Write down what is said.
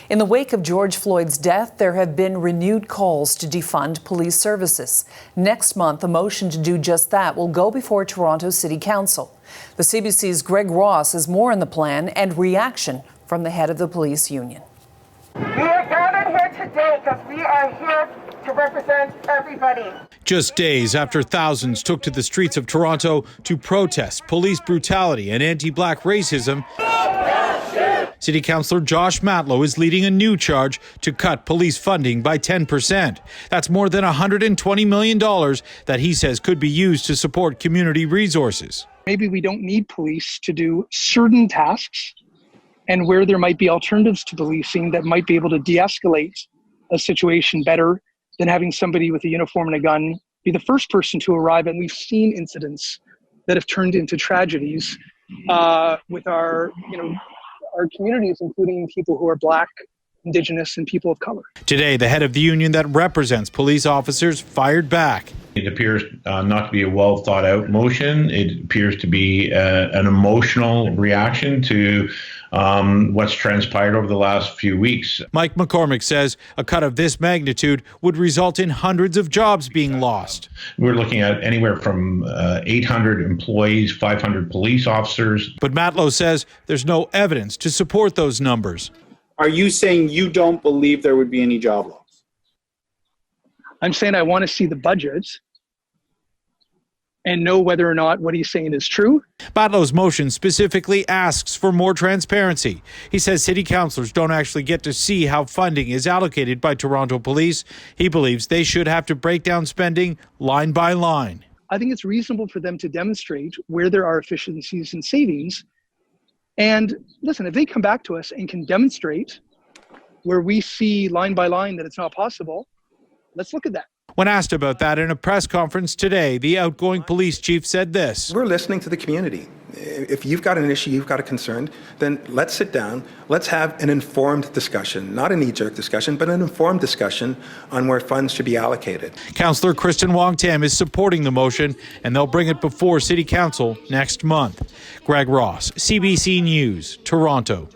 In the wake of George Floyd's death, there have been renewed calls to defund police services. Next month, a motion to do just that will go before Toronto City Council. The CBC's Greg Ross has more on the plan and reaction from the head of the police union. We are gathered here today because we are here to represent everybody. Just days after thousands took to the streets of Toronto to protest police brutality and anti-black racism, City Councillor Josh Matlow is leading a new charge to cut police funding by 10%. That's more than $120 million that he says could be used to support community resources. Maybe we don't need police to do certain tasks, and where there might be alternatives to policing that might be able to de-escalate a situation better than having somebody with a uniform and a gun be the first person to arrive. And we've seen incidents that have turned into tragedies with our communities, including people who are Black, Indigenous, and people of color. Today, the head of the union that represents police officers fired back. It appears not to be a well thought out motion. It appears to be an emotional reaction to what's transpired over the last few weeks. Mike McCormick says a cut of this magnitude would result in hundreds of jobs being lost. We're looking at anywhere from 800 employees, 500 police officers. But Matlow says there's no evidence to support those numbers. Are you saying you don't believe there would be any job loss? I'm saying I want to see the budget and know whether or not what he's saying is true. Matlow's motion specifically asks for more transparency. He says city councillors don't actually get to see how funding is allocated by Toronto Police. He believes they should have to break down spending line by line. I think it's reasonable for them to demonstrate where there are efficiencies and savings. And listen, if they come back to us and can demonstrate where we see line by line that it's not possible, let's look at that. When asked about that in a press conference today, the outgoing police chief said this. We're listening to the community. If you've got an issue, you've got a concern, then let's sit down, let's have an informed discussion, not a knee-jerk discussion, but an informed discussion on where funds should be allocated. Councillor Wong-Tam is supporting the motion, and they'll bring it before City Council next month. Greg Ross, CBC News, Toronto.